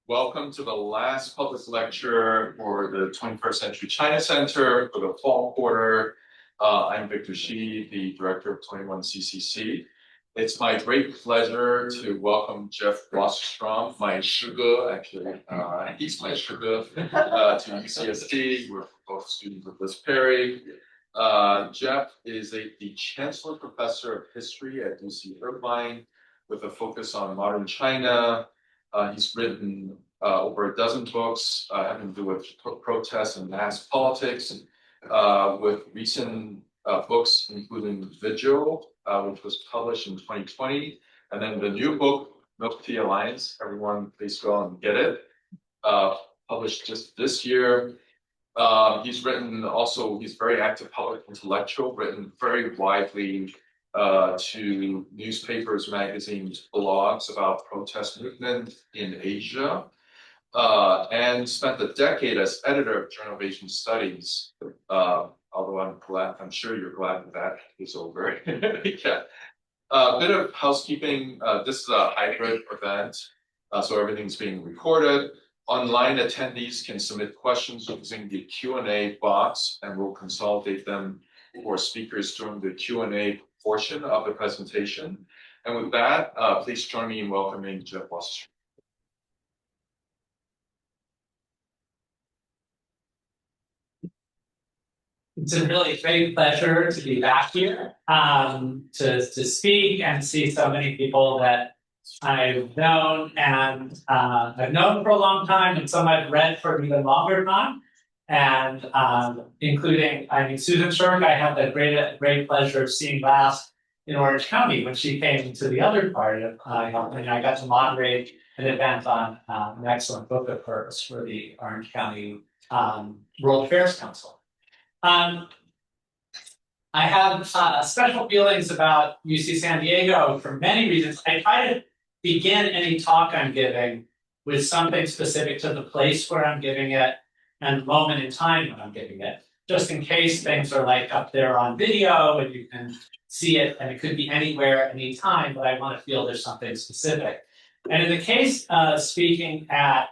Welcome to the last public lecture for the 21st Century China Center for the fall quarter. I'm Victor Shi, the director of 21CCC. It's my great pleasure to welcome Jeff Wasserstrom, my sugar, actually, he's my sugar, to UCSD. We're both students of Liz Perry. Jeff is the Chancellor Professor of History at UC Irvine with a focus on modern China. He's written over a dozen books having to do with protests and mass politics, with recent books including Vigil, which was published in 2020, and then the new book, Milk Tea Alliance. Everyone, please go and get it. Published just this year. He's very active public intellectual, written very widely to newspapers, magazines, blogs about protest movement in Asia, and spent a decade as editor of Journal of Asian Studies. Although I'm sure you're glad that is over. Yeah. A bit of housekeeping. This is a hybrid event, so everything's being recorded. Online attendees can submit questions using the Q&A box, and we'll consolidate them for speakers during the Q&A portion of the presentation. And with that, please join me in welcoming Jeff Wasserstrom. It's a really great pleasure to be back here, to speak and see so many people that I've known and I've known for a long time, and some I've read for an even longer time. And including, Susan Shirk, I had the great pleasure of seeing last in Orange County when she came to the other part of, and I got to moderate an event on an excellent book of hers for the Orange County World Affairs Council. I have special feelings about UC San Diego for many reasons. I try to begin any talk I'm giving with something specific to the place where I'm giving it and the moment in time when I'm giving it, just in case things are like up there on video and you can see it, and it could be anywhere, anytime, but I want to feel there's something specific. And in the case of speaking at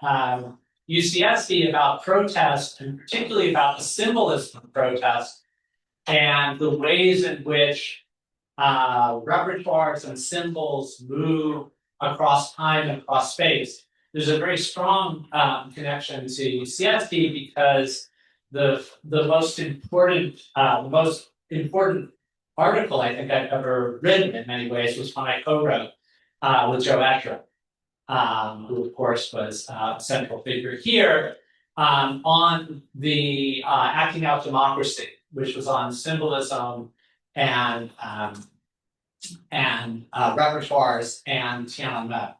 UCSD about protest, and particularly about the symbolism of protest and the ways in which repertoires and symbols move across time and across space, there's a very strong connection to UCSD because the most important article I think I've ever written in many ways was one I co-wrote with Joe Escher, who of course was a central figure here, on the Acting Out Democracy, which was on symbolism and repertoires and Tiananmen.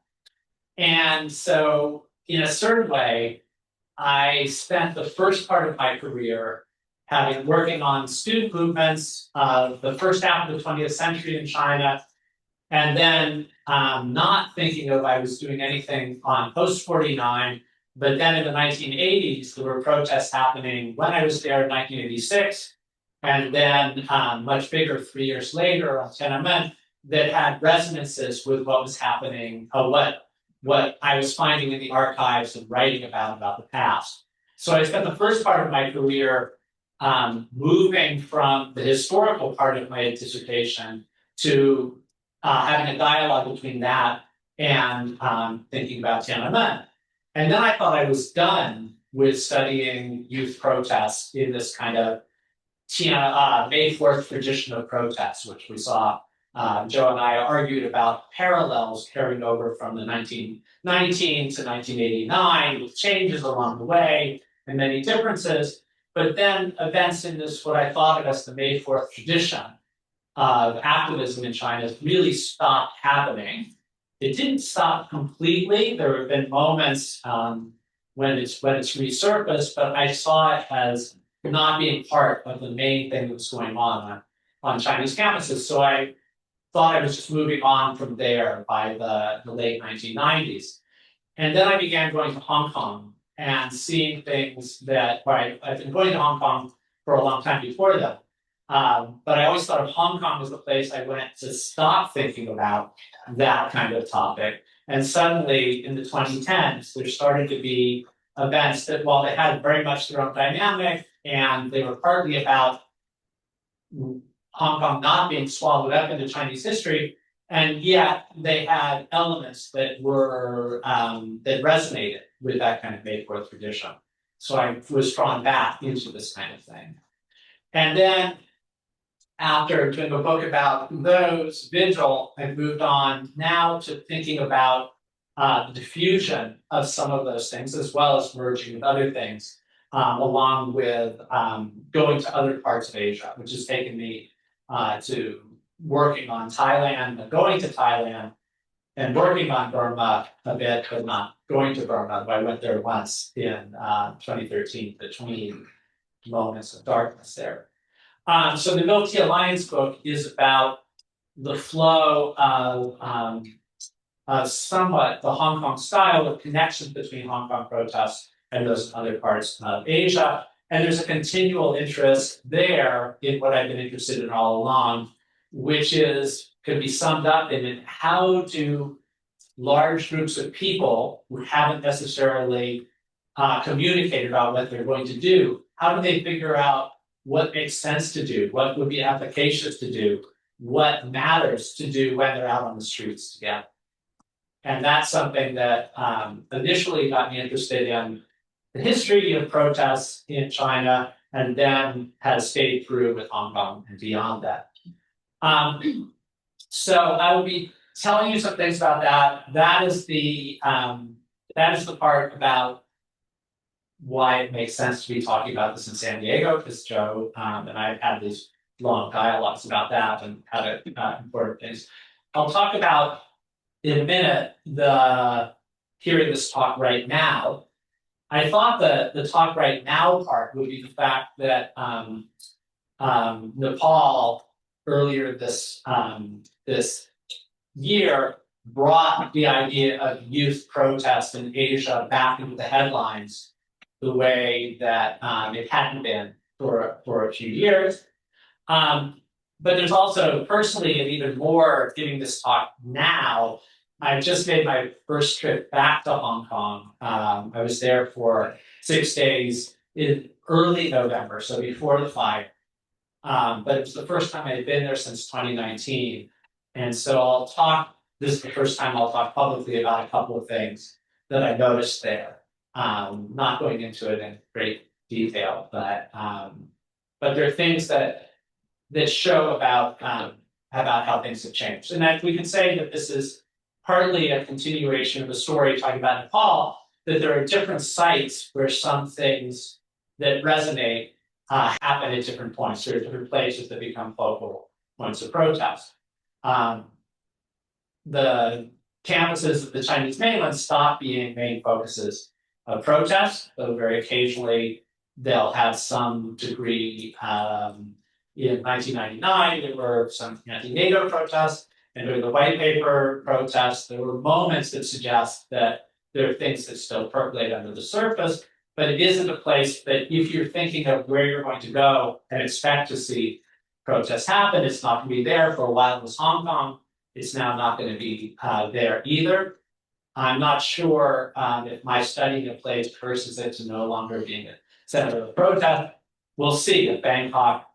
And so, in a certain way, I spent the first part of my career working on student movements of the first half of the 20th century in China, and then not thinking of I was doing anything on post-49, but then in the 1980s, there were protests happening when I was there in 1986, and then much bigger 3 years later on Tiananmen that had resonances with what was happening, what I was finding in the archives and writing about the past. So I spent the first part of my career moving from the historical part of my dissertation to having a dialogue between that and thinking about Tiananmen. And then I thought I was done with studying youth protests in this kind of May 4th tradition of protests, which we saw. Joe and I argued about parallels carrying over from the 1919 to 1989, with changes along the way and many differences. But then events in this, what I thought of as the May 4th tradition of activism in China, really stopped happening. It didn't stop completely. There have been moments when it's resurfaced, but I saw it as not being part of the main thing that was going on Chinese campuses. So I thought I was just moving on from there by the late 1990s. And then I began going to Hong Kong and seeing things I've been going to Hong Kong for a long time before that. But I always thought of Hong Kong as the place I went to stop thinking about that kind of topic And suddenly in the 2010s, there started to be events that, while they had very much their own dynamic and they were partly about Hong Kong not being swallowed up into Chinese history, and yet they had elements that were that resonated with that kind of Mayport tradition. So I was drawn back into this kind of thing. And then after doing a book about those, Vigil, I moved on now to thinking about the diffusion of some of those things, as well as merging with other things, along with going to other parts of Asia, which has taken me to working on Thailand and going to Thailand and working on Burma a bit, but not going to Burma. I went there once in 2013, between moments of darkness there. So the Milk Tea Alliance book is about the flow of somewhat the Hong Kong style of connections between Hong Kong protests and those other parts of Asia. And there's a continual interest there in what I've been interested in all along, which could be summed up in how do large groups of people who haven't necessarily communicated about what they're going to do, how do they figure out what makes sense to do, what would be efficacious to do, what matters to do when they're out on the streets together. And that's something that initially got me interested in the history of protests in China, and then has stayed through with Hong Kong and beyond that. So I will be telling you some things about that. That is the part about why it makes sense to be talking about this in San Diego, because Joe and I've had these long dialogues about that and how to important things. I'll talk about in a minute hearing this talk right now. I thought the talk right now part would be the fact that Nepal earlier this year brought the idea of youth protest in Asia back into the headlines the way that it hadn't been for a few years. But there's also personally, and even more giving this talk now, I've just made my first trip back to Hong Kong. I was there for 6 days in early November, so before the fire. But it was the first time I had been there since 2019. And so this is the first time I'll talk publicly about a couple of things that I noticed there. Not going into it in great detail, but there are things that show about how things have changed. And that we can say that this is partly a continuation of the story talking about Nepal, that there are different sites where some things that resonate happen at different points. There are different places that become focal points of protest. The campuses of the Chinese mainland stop being main focuses of protest, though very occasionally they'll have some degree. In 1999, there were some anti-NATO protests, and during the white paper protests, there were moments that suggest that there are things that still percolate under the surface, but it isn't a place that if you're thinking of where you're going to go and expect to see protests happen, it's not going to be there. For a while it was Hong Kong. It's now not going to be there either. I'm not sure if my studying of place curses it to no longer being a center of protest. We'll see if Bangkok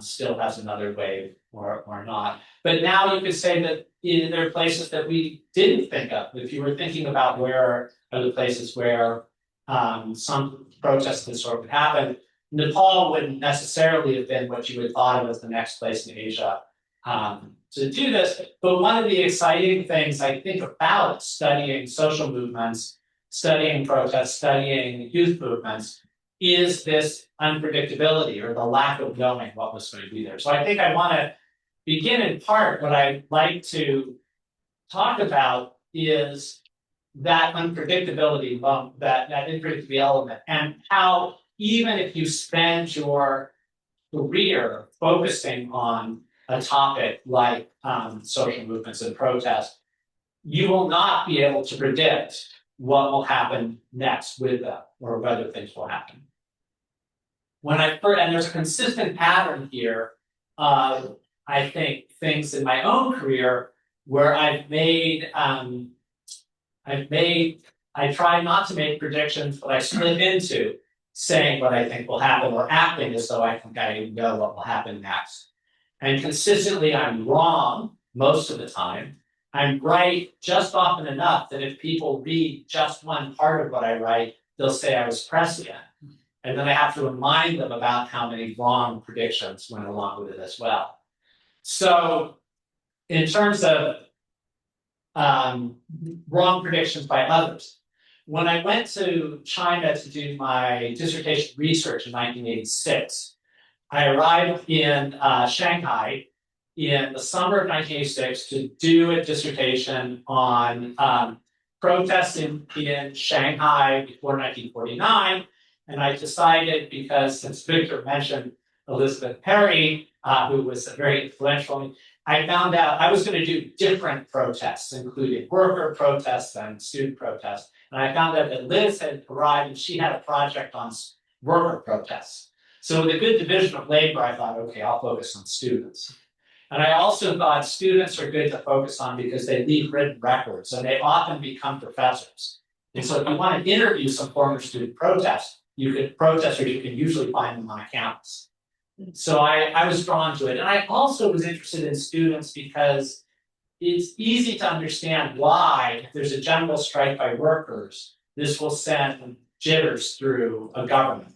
still has another wave or not. But now you could say that there are places that we didn't think of. If you were thinking about where are the places where some protests and sort of happen, Nepal wouldn't necessarily have been what you would thought of as the next place in Asia to do this. But one of the exciting things I think about studying social movements, studying protests, studying youth movements is this unpredictability or the lack of knowing what was going to be there. So I think I want to begin in part what I'd like to talk about is that unpredictability, that unpredictability element, and how even if you spend your career focusing on a topic like social movements and protests, you will not be able to predict what will happen next with them or whether things will happen. And there's a consistent pattern here of, I think, things in my own career where I've made I try not to make predictions, but I slip into saying what I think will happen or acting as though I think I know what will happen next. And consistently, I'm wrong most of the time. I'm right just often enough that if people read just one part of what I write, they'll say I was prescient. And then I have to remind them about how many wrong predictions went along with it as well. So in terms of wrong predictions by others, when I went to China to do my dissertation research in 1986, I arrived in Shanghai in the summer of 1986 to do a dissertation on protests in Shanghai before 1949. And I decided, because since Victor mentioned Elizabeth Perry, who was very influential, I found out I was going to do different protests, including worker protests and student protests. And I found out that Liz had arrived and she had a project on worker protests. So with a good division of labor, I thought, okay, I'll focus on students. And I also thought students are good to focus on because they leave written records and they often become professors. And so if you want to interview some former student protesters, you can usually find them on a campus. So I was drawn to it. And I also was interested in students because it's easy to understand why, if there's a general strike by workers, this will send jitters through a government.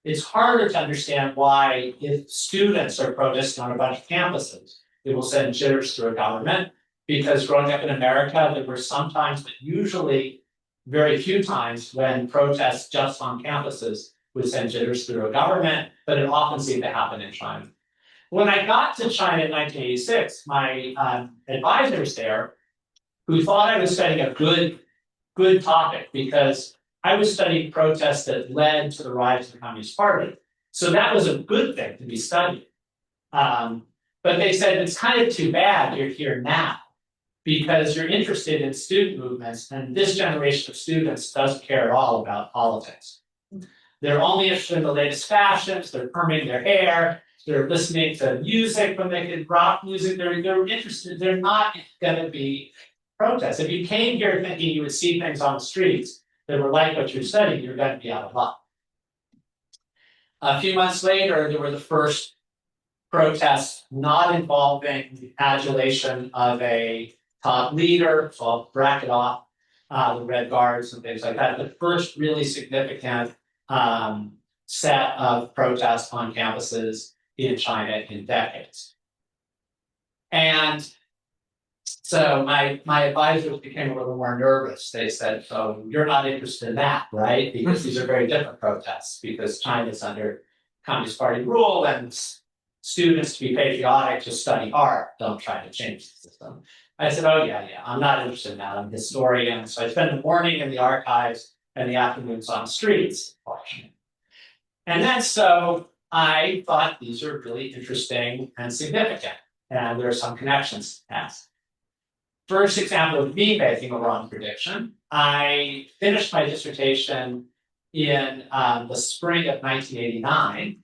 It's harder to understand why, if students are protesting on a bunch of campuses, it will send jitters through a government, because growing up in America, there were sometimes, but usually very few times, when protests just on campuses would send jitters through a government, but it often seemed to happen in China. When I got to China in 1986, my advisors there, who thought I was studying a good topic, because I was studying protests that led to the rise of the Communist Party. So that was a good thing to be studying. But they said, it's kind of too bad you're here now, because you're interested in student movements, and this generation of students doesn't care at all about politics. They're only interested in the latest fashions, they're perming their hair, they're listening to music when they can rock music, they're interested, they're not gonna be protests. If you came here thinking you would see things on the streets that were like what you're studying, you're going to be out of luck. A few months later, there were the first protests not involving the adulation of a top leader, so I'll bracket off the Red Guards and things like that. The first really significant set of protests on campuses in China in decades. And so my advisors became a little more nervous. They said, so you're not interested in that, right? Because these are very different protests, because China's under Communist Party rule, and students, to be patriotic, just study art, don't try to change the system. I said, oh yeah, I'm not interested in that. I'm a historian. So I spend the morning in the archives and the afternoons on the streets watching. And then so I thought these are really interesting and significant, and there are some connections asked. First example of me making a wrong prediction, I finished my dissertation in the spring of 1989,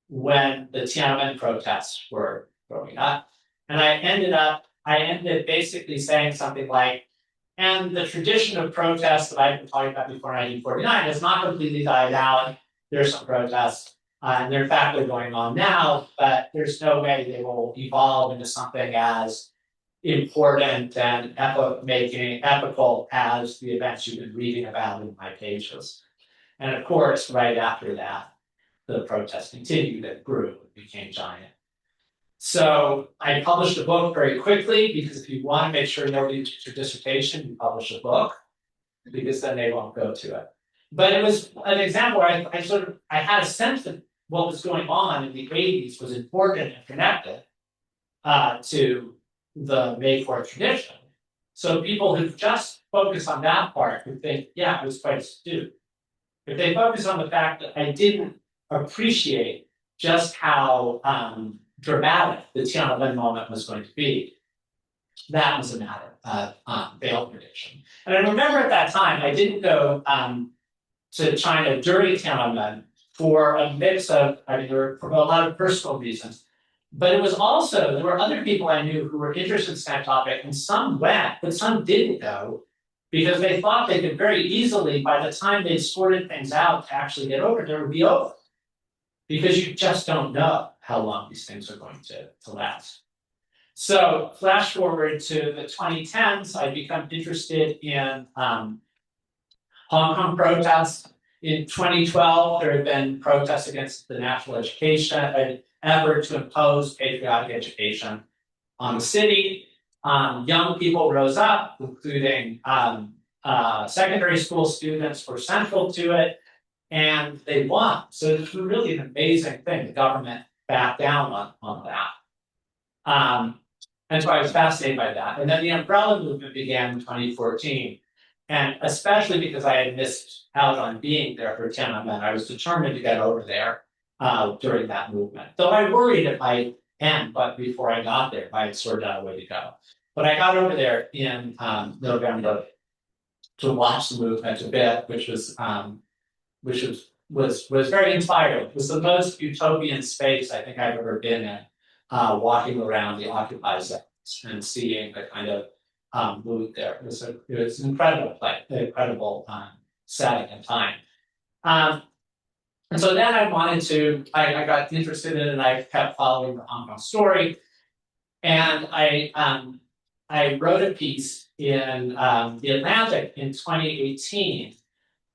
when the Tiananmen protests were growing up. And I ended basically saying something like, and the tradition of protests that I've been talking about before 1949 has not completely died out. There's some protests, and in fact they're going on now, but there's no way they will evolve into something as important and epical as the events you've been reading about in my pages. And of course, right after that, the protests continued and grew and became giant. So I published a book very quickly, because if you want to make sure nobody reads your dissertation, you publish a book, because then they won't go to it. But it was an example where I had a sense that what was going on in the 80s was important and connected to the May 4th tradition. So people who just focus on that part would think, yeah, it was quite astute. If they focus on the fact that I didn't appreciate just how dramatic the Tiananmen moment was going to be, that was a matter of veiled prediction. And I remember at that time, I didn't go to China during Tiananmen for a mix of, there were for a lot of personal reasons, but it was also, there were other people I knew who were interested in that topic, and some went, but some didn't go because they thought they could very easily, by the time they sorted things out to actually get over there, it would be over. Because you just don't know how long these things are going to last. So flash forward to the 2010s, I become interested in Hong Kong protests. In 2012, there had been protests against the national education, an effort to impose patriotic education on the city. Young people rose up, including secondary school students were central to it, and they won. So it's really an amazing thing. The government backed down on that. And so I was fascinated by that. And then the umbrella movement began in 2014. And especially because I had missed out on being there for Tiananmen, I was determined to get over there during that movement. Though I worried it might end, but before I got there, I had sorted out a way to go. But I got over there in November to watch the movement a bit, which was very inspiring. It was the most utopian space I think I've ever been in, walking around the occupied zones and seeing the kind of mood there. It was an incredible place, an incredible setting and time. And so then I got interested in it, and I kept following the Hong Kong story. And I wrote a piece in The Atlantic in 2018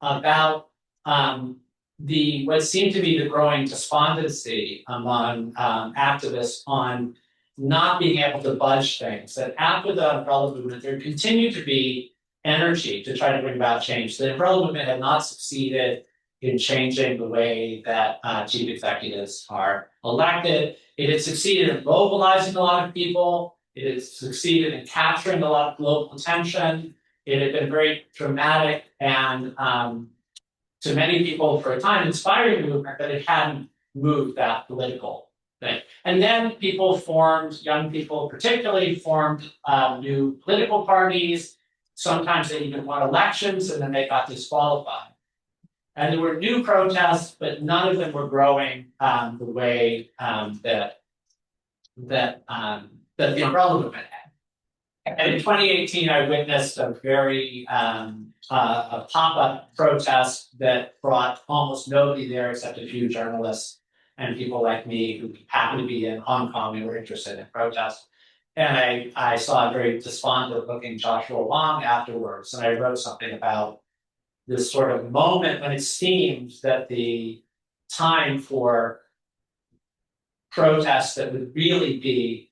about what seemed to be the growing despondency among activists on not being able to budge things. That after the umbrella movement, there continued to be energy to try to bring about change. The umbrella movement had not succeeded in changing the way that chief executives are elected. It had succeeded in mobilizing a lot of people. It had succeeded in capturing a lot of global attention. It had been very dramatic and to many people for a time inspiring movement, but it hadn't moved that political thing. And then people formed, young people particularly formed new political parties. Sometimes they even won elections and then they got disqualified. And there were new protests, but none of them were growing the way that the umbrella movement had. And in 2018, I witnessed a very a pop-up protest that brought almost nobody there except a few journalists and people like me who happened to be in Hong Kong and were interested in protests. And I saw a very despondent-looking Joshua Wong afterwards, and I wrote something about this sort of moment when it seemed that the time for protests that would really be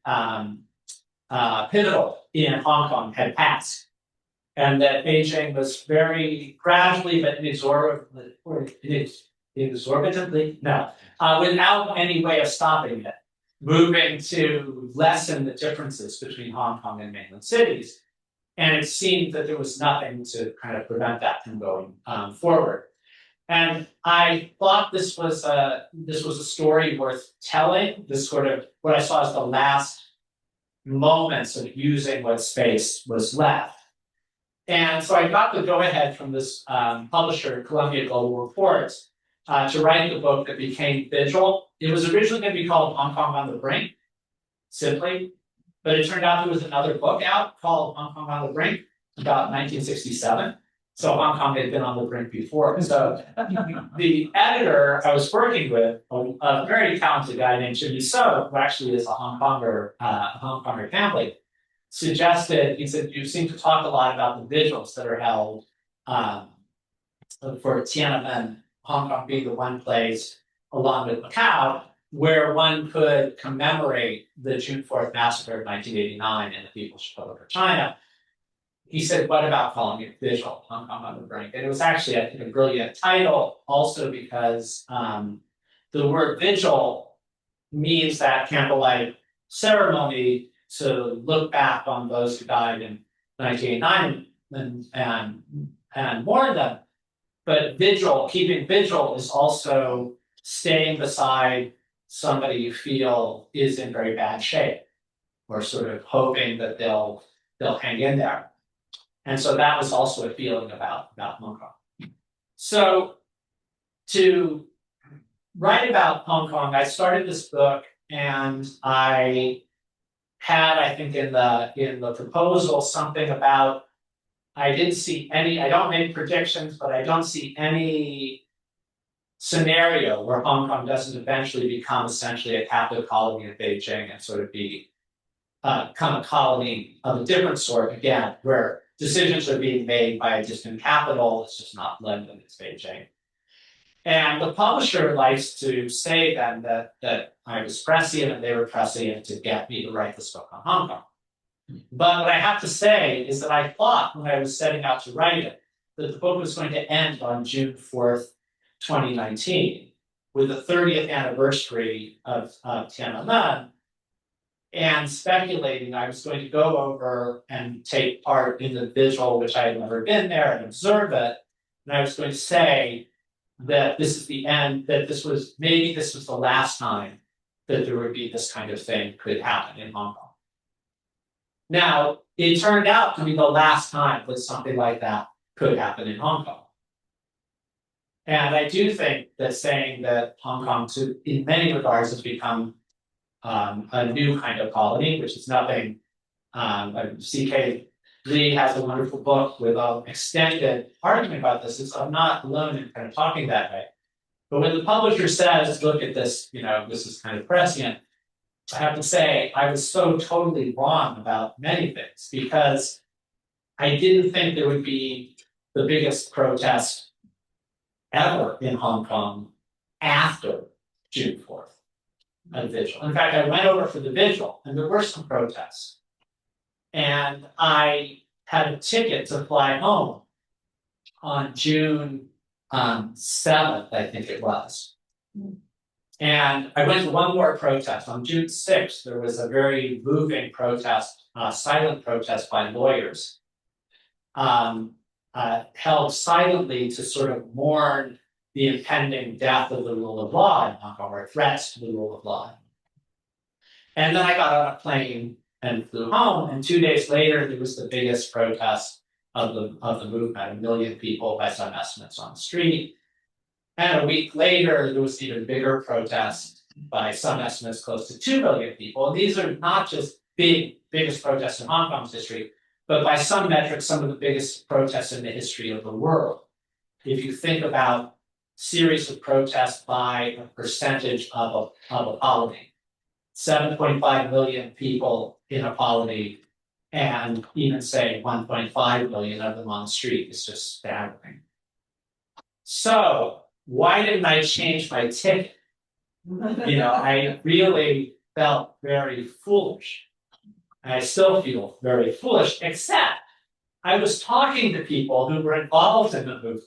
pivotal in Hong Kong had passed. And that Beijing was very gradually but inexorbitantly, without any way of stopping it, moving to lessen the differences between Hong Kong and mainland cities. And it seemed that there was nothing to kind of prevent that from going forward. And I thought this was a story worth telling. This sort of what I saw as the last moments of using what space was left. And so I got the go-ahead from this publisher, Columbia Global Reports, to write the book that became Vigil. It was originally going to be called Hong Kong on the Brink, simply. But it turned out there was another book out called Hong Kong on the Brink, about 1967. So Hong Kong had been on the brink before. So the editor I was working with, a very talented guy named Jimmy So, who actually is a Hong Konger family, suggested, he said, you seem to talk a lot about the vigils that are held for Tiananmen, Hong Kong being the one place, along with Macau, where one could commemorate the June 4th massacre of 1989 in the People's Republic of China. He said, what about calling it Vigil, Hong Kong on the Brink? And it was actually, I think, a brilliant title, also because the word vigil means that candlelight ceremony to look back on those who died in 1989 and mourn them. But vigil, keeping vigil, is also staying beside somebody you feel is in very bad shape, or sort of hoping that they'll hang in there. And so that was also a feeling about Hong Kong. So to write about Hong Kong, I started this book, and I had, I think, in the proposal something about I didn't see any, I don't make predictions, but I don't see any scenario where Hong Kong doesn't eventually become essentially a captive colony of Beijing and sort of become a colony of a different sort, again, where decisions are being made by a distant capital. It's just not London, it's Beijing. And the publisher likes to say then that I was prescient and they were prescient to get me to write this book on Hong Kong. But what I have to say is that I thought when I was setting out to write it, that the book was going to end on June 4th, 2019, with the 30th anniversary of Tiananmen, and speculating I was going to go over and take part in the Vigil, which I had never been there, and observe it. And I was going to say that this is the end, that maybe this was the last time that there would be this kind of thing could happen in Hong Kong. Now, it turned out to be the last time that something like that could happen in Hong Kong. And I do think that saying that Hong Kong, in many regards, has become a new kind of colony, which is nothing. C.K. Lee has a wonderful book with an extended argument about this. I'm not alone in kind of talking that way. But when the publisher says, look at this, this is kind of prescient, I have to say I was so totally wrong about many things because I didn't think there would be the biggest protest ever in Hong Kong after June 4th of Vigil. In fact, I went over for the Vigil and there were some protests. And I had a ticket to fly home on June 7th, I think it was. And I went to one more protest. On June 6th, there was a very moving protest, silent protest by lawyers, held silently to sort of mourn the impending death of the rule of law in Hong Kong, or threats to the rule of law. And then I got on a plane and flew home. And 2 days later, there was the biggest protest of the movement, 1 million people by some estimates on the street. And a week later, there was even bigger protest by some estimates, close to 2 million people. And these are not just biggest protests in Hong Kong's history, but by some metrics, some of the biggest protests in the history of the world. If you think about series of protests by a percentage of a colony, 7.5 million people in a colony, and even say 1.5 million of them on the street is just staggering. So why didn't I change my ticket? I really felt very foolish. And I still feel very foolish, except I was talking to people who were involved in the movement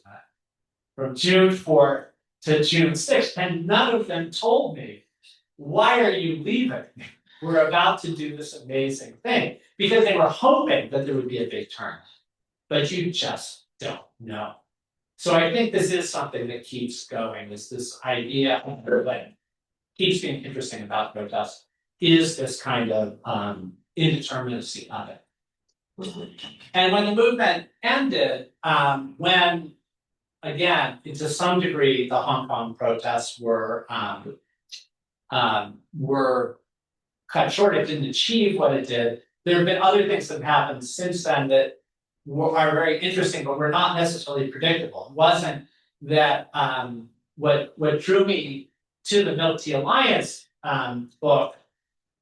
from June 4th to June 6th, and none of them told me, why are you leaving? We're about to do this amazing thing, because they were hoping that there would be a big turn, but you just don't know. So I think this is something that keeps going, is this idea that keeps being interesting about protests, is this kind of indeterminacy of it. And when the movement ended, when, again, to some degree, the Hong Kong protests were cut short, it didn't achieve what it did. There have been other things that have happened since then that are very interesting, but were not necessarily predictable. It wasn't that what drew me to the Milk Tea Alliance book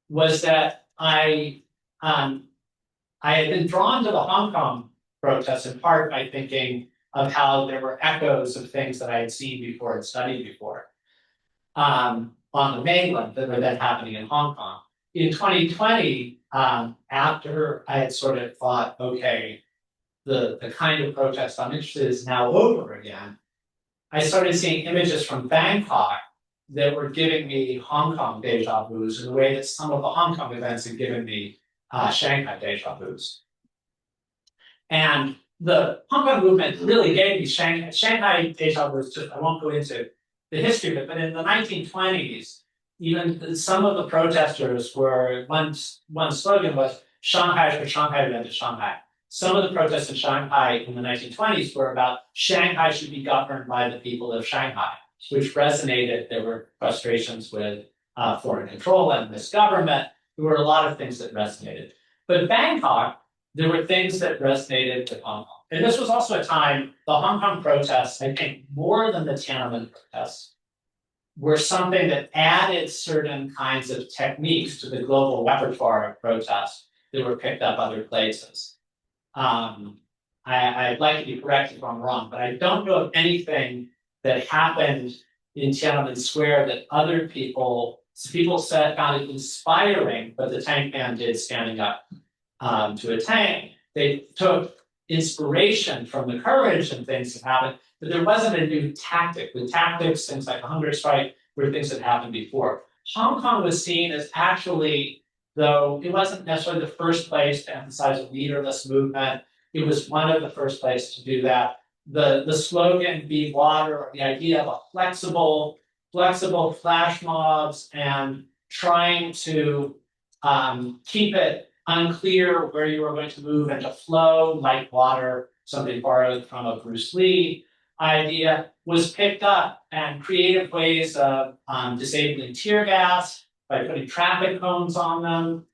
was that I had been drawn to the Hong Kong protests in part by thinking of how there were echoes of things that I had seen before and studied before on the mainland that were then happening in Hong Kong. In 2020, after I had sort of thought, okay, the kind of protest I'm interested in is now over again, I started seeing images from Bangkok that were giving me Hong Kong deja vus in the way that some of the Hong Kong events had given me Shanghai deja vus. And the Hong Kong movement really gave me Shanghai deja vus. I won't go into the history of it, but in the 1920s, even some of the protesters were, one slogan was Shanghai for Shanghai, then to Shanghai. Some of the protests in Shanghai in the 1920s were about Shanghai should be governed by the people of Shanghai, which resonated. There were frustrations with foreign control and misgovernment. There were a lot of things that resonated. But Bangkok, there were things that resonated with Hong Kong. And this was also a time, the Hong Kong protests, I think more than the Tiananmen protests, were something that added certain kinds of techniques to the global repertoire of protests that were picked up other places. I'd like to be corrected if I'm wrong, but I don't know of anything that happened in Tiananmen Square that other people said found it inspiring, but the tank man did standing up to a tank. They took inspiration from the courage and things that happened, but there wasn't a new tactic. The tactics, things like the hunger strike, were things that happened before. Hong Kong was seen as actually, though it wasn't necessarily the first place to emphasize a leaderless movement, it was one of the first places to do that. The slogan "Be Water," or the idea of a flexible flash mobs and trying to keep it unclear where you were going to move and to flow like water, something borrowed from a Bruce Lee idea, was picked up, and creative ways of disabling tear gas by putting traffic cones on them,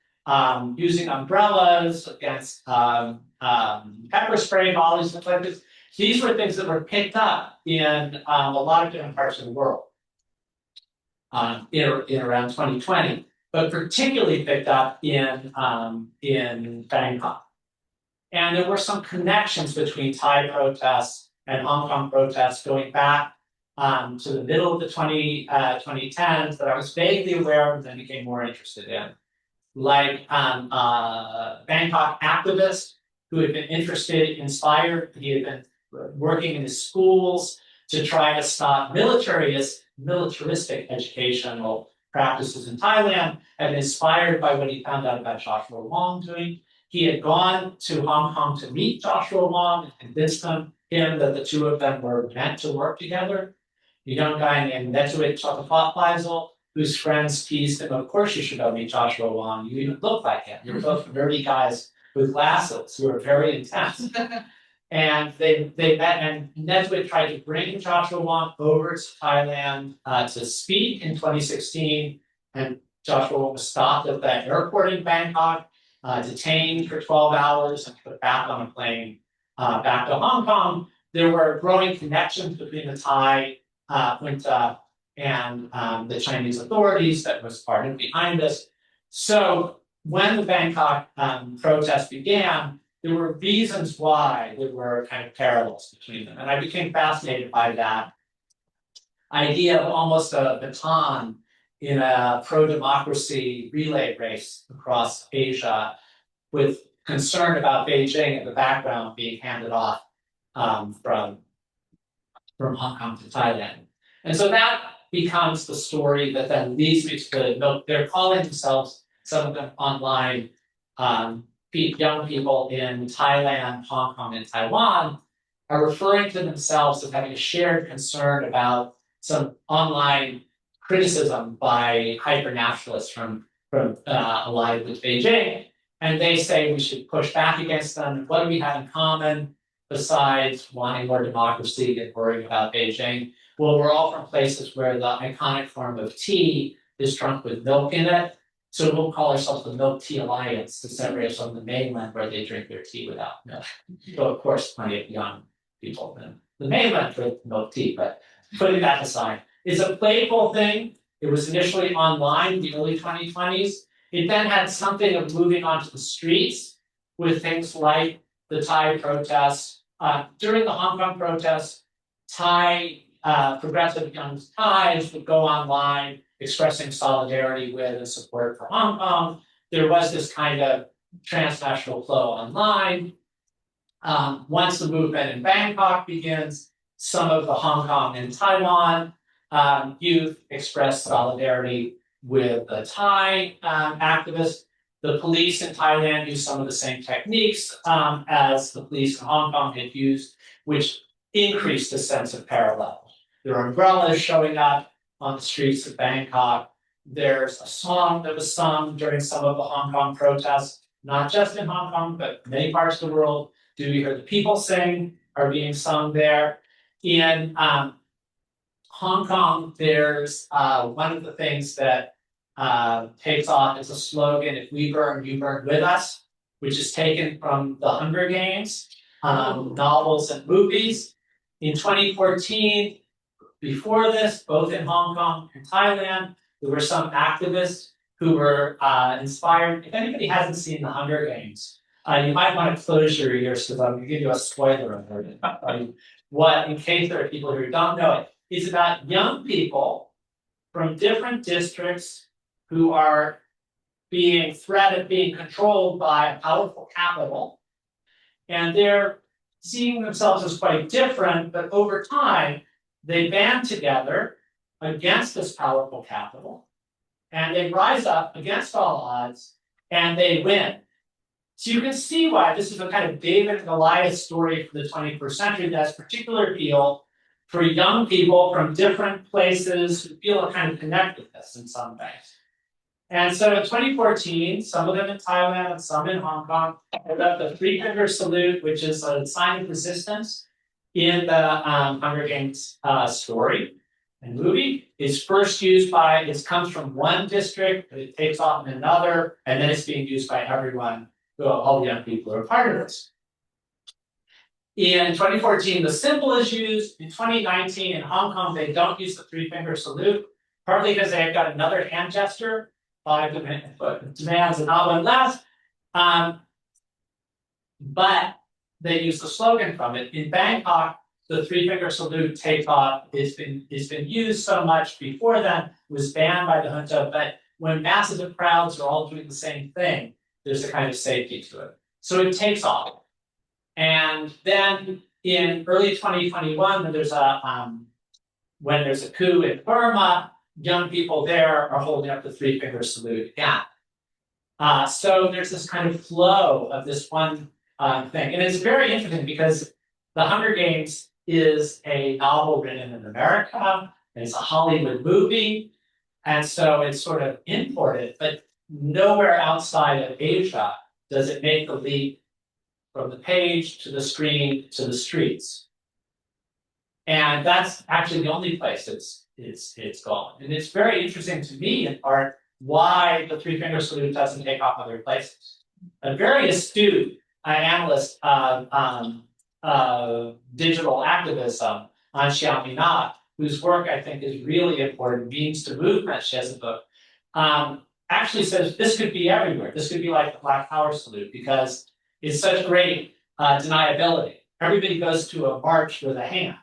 using umbrellas against pepper spray volleys, things like this. These were things that were picked up in a lot of different parts of the world in around 2020, but particularly picked up in Bangkok. And there were some connections between Thai protests and Hong Kong protests going back to the middle of the 2010s that I was vaguely aware of and then became more interested in. Like Bangkok activist who had been inspired. He had been working in his schools to try to stop militaristic educational practices in Thailand, and inspired by what he found out about Joshua Wong doing. He had gone to Hong Kong to meet Joshua Wong and convinced him that the two of them were meant to work together. A young guy named Netuit Chotaphat, whose friends teased him, "Of course you should go meet Joshua Wong. You even look like him. You're both nerdy guys with glasses who are very intense." And they met, and Netuit tried to bring Joshua Wong over to Thailand to speak in 2016, and Joshua Wong was stopped at the airport in Bangkok, detained for 12 hours, and put back on a plane back to Hong Kong. There were growing connections between the Thai junta and the Chinese authorities that was part of behind this. So when the Bangkok protest began, there were reasons why there were kind of parallels between them. And I became fascinated by that idea of almost a baton in a pro-democracy relay race across Asia, with concern about Beijing in the background being handed off from Hong Kong to Thailand. And so that becomes the story that then leads me to the, they're calling themselves, some of them online, young people in Thailand, Hong Kong, and Taiwan are referring to themselves as having a shared concern about some online criticism by hyper-nationalists from allied with Beijing. And they say we should push back against them. What do we have in common besides wanting more democracy and worrying about Beijing? Well, we're all from places where the iconic form of tea is drunk with milk in it. So we'll call ourselves the Milk Tea Alliance to separate us from the mainland where they drink their tea without milk. So of course, plenty of young people in the mainland drink milk tea, but putting that aside, it's a playful thing. It was initially online in the early 2020s. It then had something of moving onto the streets with things like the Thai protests. During the Hong Kong protests, Thai progressive young Thais would go online expressing solidarity with and support for Hong Kong. There was this kind of transnational flow online. Once the movement in Bangkok begins, some of the Hong Kong and Taiwan youth express solidarity with the Thai activists. The police in Thailand use some of the same techniques as the police in Hong Kong had used, which increased the sense of parallel. There are umbrellas showing up on the streets of Bangkok. There's a song that was sung during some of the Hong Kong protests, not just in Hong Kong, but many parts of the world. Do You Hear the People Sing are being sung there. In Hong Kong, there's one of the things that takes off as a slogan, "If we burn, you burn with us," which is taken from the Hunger Games. novels and movies. In 2014, before this, both in Hong Kong and Thailand, there were some activists who were inspired. If anybody hasn't seen The Hunger Games, you might want to close your ears because I'm going to give you a spoiler alert. What, in case there are people who don't know it, it's about young people from different districts who are being threatened, being controlled by a powerful capital. And they're seeing themselves as quite different, but over time, they band together against this powerful capital, and they rise up against all odds, and they win. So you can see why this is a kind of David and Goliath story for the 21st century that has particular appeal for young people from different places who feel a kind of connectedness in some ways. And so in 2014, some of them in Thailand and some in Hong Kong, put up the three-finger salute, which is a sign of resistance in the Hunger Games story and movie. It's first used by, it comes from one district, but it takes off in another, and then it's being used by everyone, all the young people who are part of this. In 2014, the symbol is used. In 2019, in Hong Kong, they don't use the three-finger salute, partly because they've got another hand gesture, 5 demands and not one less. But they use the slogan from it. In Bangkok, the three-finger salute takes off. It's been used so much before then, was banned by the junta, but when masses of crowds are all doing the same thing, there's a kind of safety to it. So it takes off. And then in early 2021, when there's a coup in Burma, young people there are holding up the three-finger salute again. So there's this kind of flow of this one thing. And it's very interesting because The Hunger Games is a novel written in America, and it's a Hollywood movie. And so it's sort of imported, but nowhere outside of Asia does it make the leap from the page to the screen to the streets. And that's actually the only place it's gone. And it's very interesting to me, in part, why the three-finger salute doesn't take off other places. A very astute analyst of digital activism, on Xiaominat, whose work I think is really important, Means to Movement, she has a book, actually says this could be everywhere. This could be like the Black Power salute because it's such great deniability. Everybody goes to a march with a hand,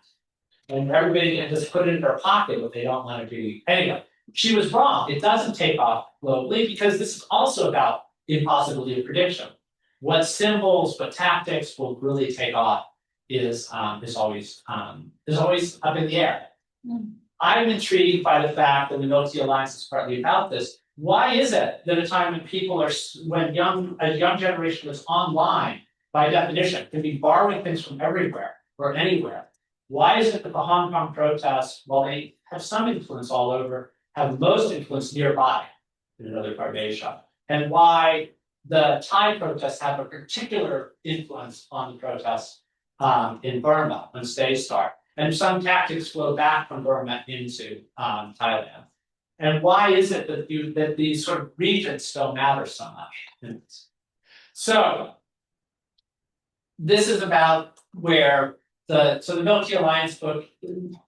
and everybody can just put it in their pocket if they don't want to be. Anyway, she was wrong. It doesn't take off globally because this is also about impossibility of prediction. What symbols, what tactics will really take off is always up in the air. I'm intrigued by the fact that the Military Alliance is partly about this. Why is it that a time when a young generation is online, by definition, can be borrowing things from everywhere or anywhere? Why is it that the Hong Kong protests, while they have some influence all over, have most influence nearby in another part of Asia? And why the Thai protests have a particular influence on the protests in Burma once they start? And some tactics flow back from Burma into Thailand. And why is it that these sort of regions still matter so much? So this is about where the Military Alliance book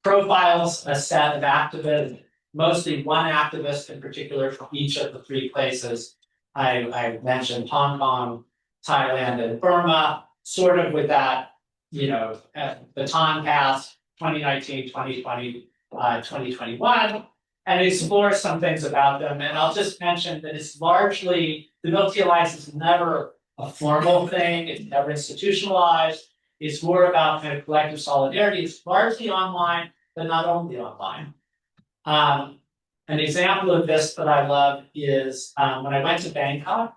profiles a set of activists, mostly one activist in particular from each of the three places I mentioned, Hong Kong, Thailand, and Burma, sort of with that, baton pass, 2019, 2020, 2021, and explore some things about them. And I'll just mention that it's largely, the Military Alliance is never a formal thing, it's never institutionalized. It's more about kind of collective solidarity. It's largely online, but not only online. An example of this that I love is when I went to Bangkok,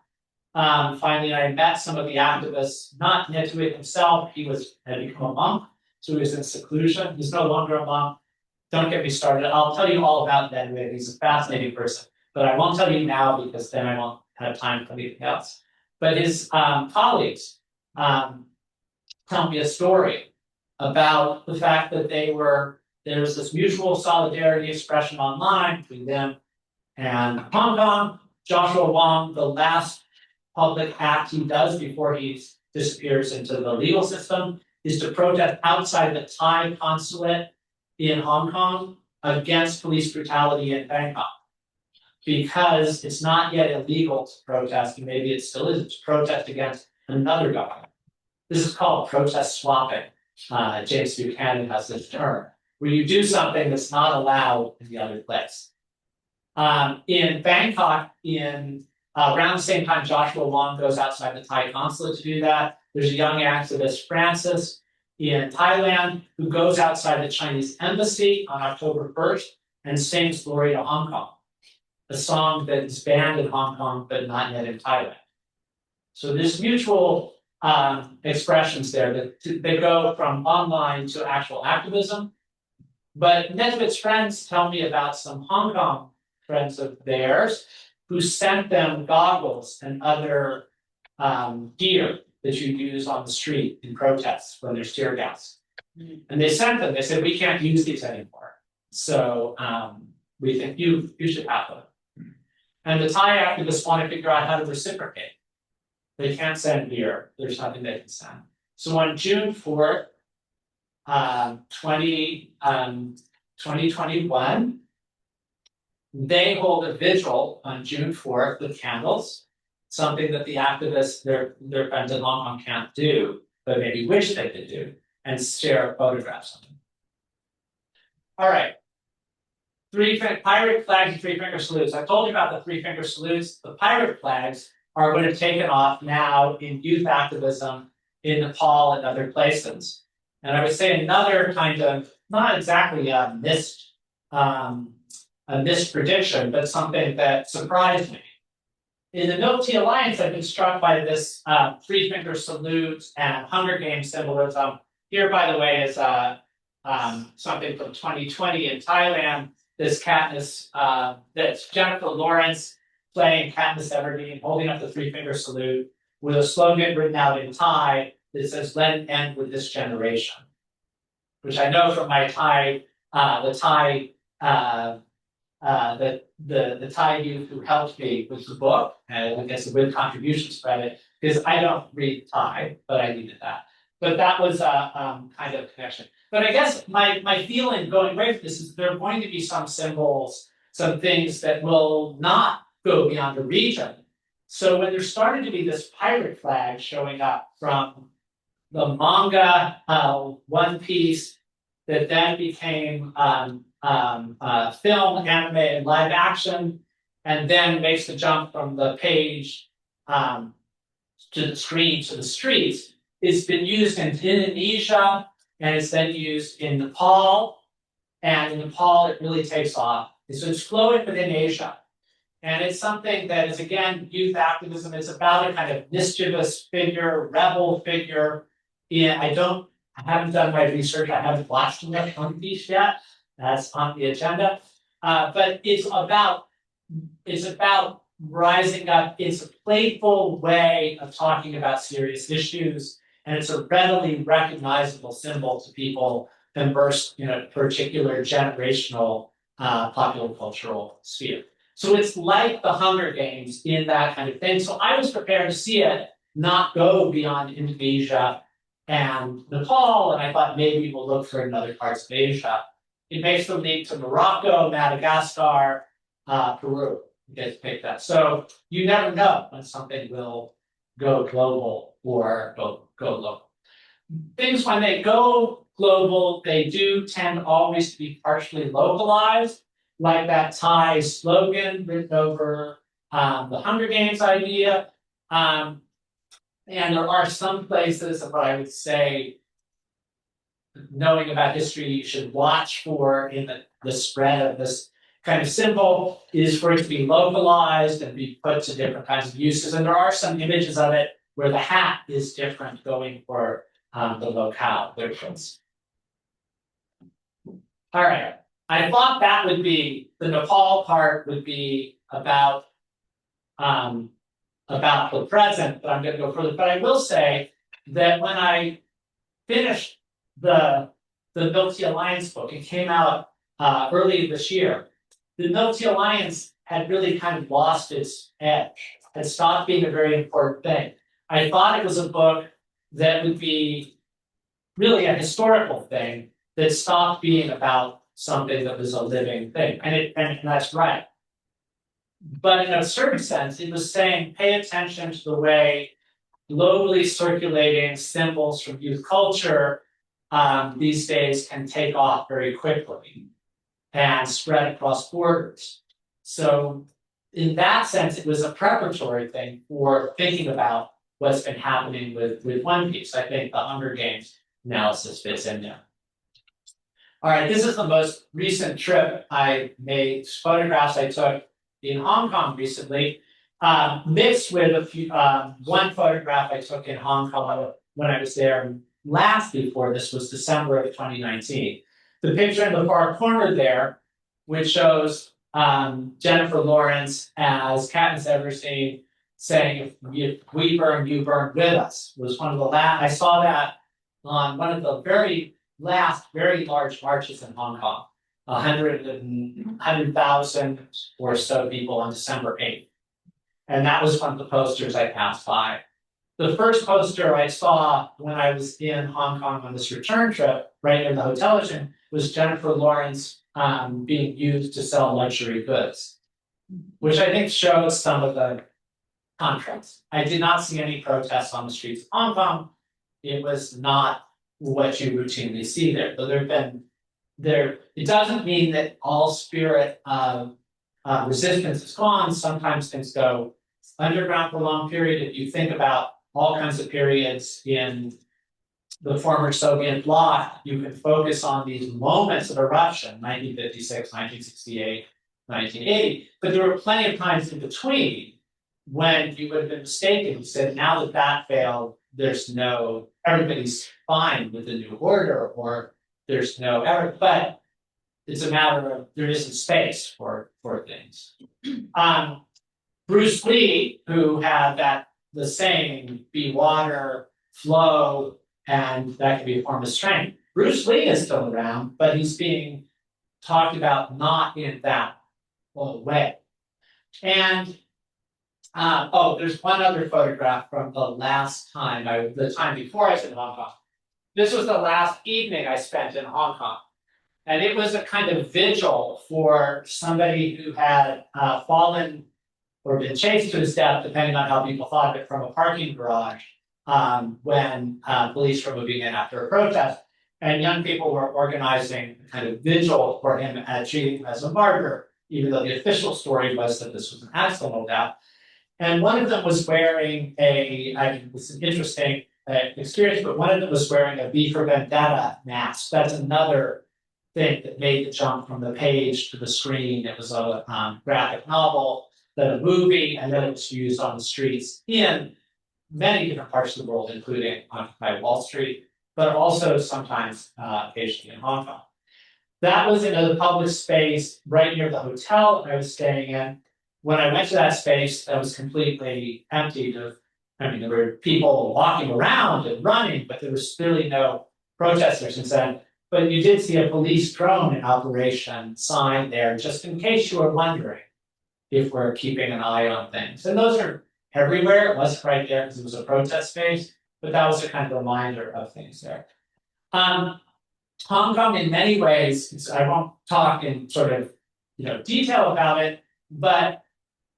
finally I met some of the activists, not Netue himself, had become a monk, so he was in seclusion. He's no longer a monk. Don't get me started. I'll tell you all about Netue. He's a fascinating person, but I won't tell you now because then I won't have time for anything else. But his colleagues tell me a story about the fact that there was this mutual solidarity expression online between them and Hong Kong. Joshua Wong, the last public act he does before he's disappears into the legal system, is to protest outside the Thai consulate in Hong Kong against police brutality in Bangkok. Because it's not yet illegal to protest, and maybe it still is, to protest against another government. This is called protest swapping. James Buchanan has this term, where you do something that's not allowed in the other place. In Bangkok, around the same time Joshua Wong goes outside the Thai consulate to do that, there's a young activist, Francis, in Thailand, who goes outside the Chinese embassy on October 1st and sings Glory to Hong Kong, a song that is banned in Hong Kong, but not yet in Thailand. So there's mutual expressions there that they go from online to actual activism. But Nesbitt's friends tell me about some Hong Kong friends of theirs who sent them goggles and other gear that you use on the street in protests when there's tear gas. And they sent them, they said, we can't use these anymore. So we think you should have them. And the Thai activists want to figure out how to reciprocate. They can't send gear. There's nothing they can send. So on June 4th, 2021, they hold a vigil on June 4th with candles, something that the activists, their friends in Hong Kong can't do, but maybe wish they could do, and share photographs of them. All right. Pirate flags and three-finger salutes. I told you about the three-finger salutes. The pirate flags are what have taken off now in youth activism in Nepal and other places. And I would say another kind of, not exactly a missed prediction, but something that surprised me. In the No Tea Alliance, I've been struck by this three-finger salute and Hunger Games symbolism. Here, by the way, is something from 2020 in Thailand. This Katniss, that's Jennifer Lawrence playing Katniss Everdeen, holding up the three-finger salute with a slogan written out in Thai that says, "Let it end with this generation," which I know from my Thai, the Thai youth who helped me with the book, and I guess a good contributions credit, because I don't read Thai, but I needed that. But that was a kind of connection. But I guess my feeling going away from this is there are going to be some symbols, some things that will not go beyond the region. So when there's starting to be this pirate flag showing up from the manga One Piece that then became film, anime, and live action, and then makes the jump from the page to the screen to the streets, it's been used in Indonesia, and it's then used in Nepal. And in Nepal, it really takes off. So it's flowing within Asia. And it's something that is, again, youth activism. It's about a kind of mischievous figure, rebel figure. I haven't done my research. I haven't watched enough One Piece yet. That's on the agenda. But it's about rising up. It's a playful way of talking about serious issues. And it's a readily recognizable symbol to people immersed in a particular generational popular cultural sphere. So it's like the Hunger Games in that kind of thing. So I was prepared to see it not go beyond Indonesia and Nepal, and I thought maybe we'll look for another parts of Asia. It makes the leap to Morocco, Madagascar, Peru. You guys pick that. So you never know when something will go global or go local. Things, when they go global, they do tend always to be partially localized, like that Thai slogan written over the Hunger Games idea. And there are some places that I would say, knowing about history, you should watch for in the spread of this kind of symbol is for it to be localized and be put to different kinds of uses. And there are some images of it where the hat is different going for the locale difference. All right. I thought that would be, the Nepal part would be about the present, but I'm going to go further. But I will say that when I finished the No Tea Alliance book, it came out early this year. The No Tea Alliance had really kind of lost its edge, had stopped being a very important thing. I thought it was a book that would be really a historical thing that stopped being about something that was a living thing. And that's right. But in a certain sense, it was saying, pay attention to the way globally circulating symbols from youth culture these days can take off very quickly and spread across borders. So in that sense, it was a preparatory thing for thinking about what's been happening with One Piece. I think the Hunger Games analysis fits in there. All right, this is the most recent trip I made, photographs I took in Hong Kong recently, mixed with a few, one photograph I took in Hong Kong when I was there last before this was December of 2019. The picture in the far corner there, which shows Jennifer Lawrence as Katniss Everdeen saying, if we burn, you burn with us, was one of the last, I saw that on one of the very last, very large marches in Hong Kong, 100,000 or so people on December 8th. And that was one of the posters I passed by. The first poster I saw when I was in Hong Kong on this return trip, right near the hotel, was Jennifer Lawrence being used to sell luxury goods, which I think shows some of the contrast. I did not see any protests on the streets of Hong Kong. It was not what you routinely see there. But it doesn't mean that all spirit of resistance is gone. Sometimes things go underground for a long period. If you think about all kinds of periods in the former Soviet bloc, you can focus on these moments of eruption, 1956, 1968, 1980, but there were plenty of times in between when you would have been mistaken. You said, now that that failed, everybody's fine with the new order, or there's no error, but it's a matter of there isn't space for things. Bruce Lee, who had the saying, be water, flow, and that can be a form of strength. Bruce Lee is still around, but he's being talked about not in that way. And there's one other photograph from the last time, the time before I was in Hong Kong. This was the last evening I spent in Hong Kong. And it was a kind of vigil for somebody who had fallen or been chased to his death, depending on how people thought of it, from a parking garage when police were moving in after a protest. And young people were organizing a kind of vigil for him and treating him as a martyr, even though the official story was that this was an accidental death. And one of them was wearing it's an interesting experience, but one of them was wearing a V for Vendetta mask. That's another thing that made the jump from the page to the screen. It was a graphic novel, then a movie, and then it was used on the streets in many different parts of the world, including on Wall Street, but also sometimes occasionally in Hong Kong. That was in a public space right near the hotel I was staying in. When I went to that space, that was completely empty. There were people walking around and running, but there was really no protesters inside. But you did see a police drone in operation sign there, just in case you were wondering if we're keeping an eye on things. And those are everywhere. It wasn't right there because it was a protest space, but that was a kind of reminder of things there. Hong Kong, in many ways, I won't talk in sort of detail about it, but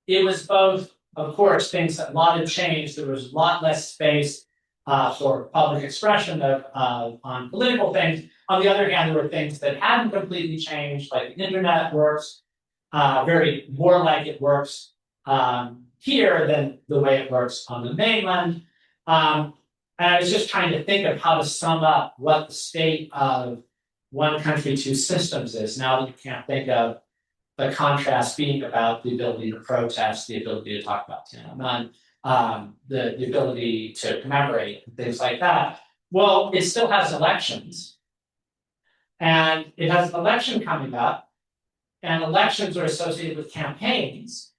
it was both, of course, a lot had changed. There was a lot less space for public expression on political things. On the other hand, there were things that hadn't completely changed, like the internet works very more like it works here than the way it works on the mainland. And I was just trying to think of how to sum up what the state of one country, two systems is. Now that you can't think of the contrast being about the ability to protest, the ability to talk about Tiananmen, the ability to commemorate, things like that. Well, it still has elections. And it has an election coming up, and elections are associated with campaigns.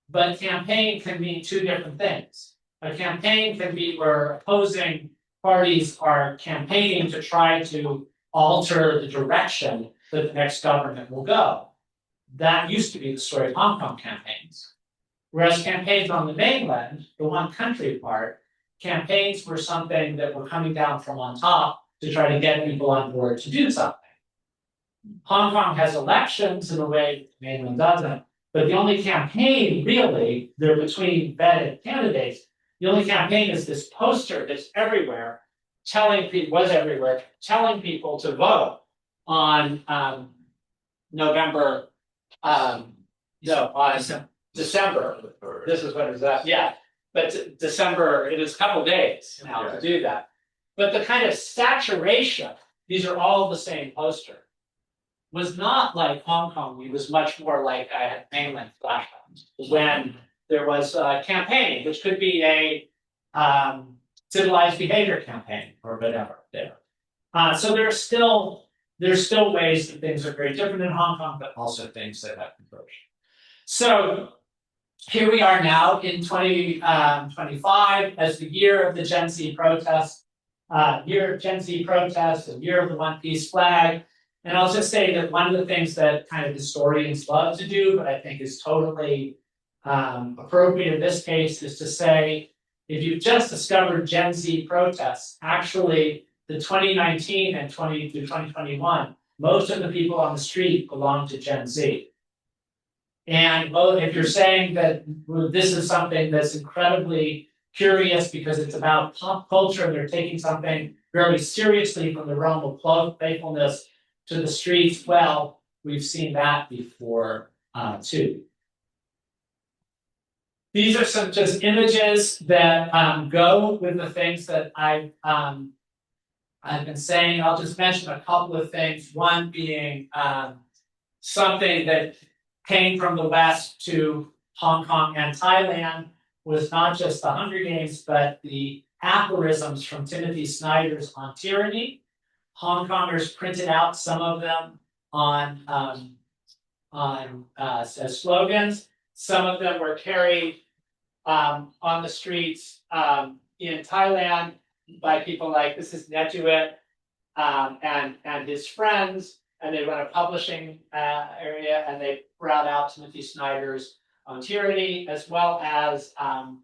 But campaign can mean two different things. A campaign can be where opposing parties are campaigning to try to alter the direction that the next government will go. That used to be the story of Hong Kong campaigns. Whereas campaigns on the mainland, the one country part, campaigns were something that were coming down from on top to try to get people on board to do something. Hong Kong has elections in a way the mainland doesn't, but the only campaign really, they're between vetted candidates. The only campaign is this poster that's everywhere, telling people to vote on November, on December. This is what is that? Yeah, but December, it is a couple days now to do that. But the kind of saturation, these are all the same poster, was not like Hong Kong. It was much more like I had mainland flashbacks when there was a campaign, which could be a civilized behavior campaign or whatever there. So there's still ways that things are very different in Hong Kong, but also things that have converged. So here we are now in 2025 as the year of the Gen Z protests, year of Gen Z protests, and year of the One Piece flag. And I'll just say that one of the things that kind of historians love to do, but I think is totally appropriate in this case, is to say, if you've just discovered Gen Z protests, actually the 2019 and 20 to 2021, most of the people on the street belong to Gen Z. And if you're saying that this is something that's incredibly curious because it's about pop culture and they're taking something very seriously from the realm of playfulness to the streets, well, we've seen that before too. These are some just images that go with the things that I've been saying. I'll just mention a couple of things. One being something that came from the West to Hong Kong and Thailand was not just the Hunger Games, but the aphorisms from Timothy Snyder's On Tyranny. Hong Kongers printed out some of them as slogans. Some of them were carried on the streets in Thailand by people like, this is Netuit and his friends, and they run a publishing area, and they brought out Timothy Snyder's On Tyranny, as well as Hannah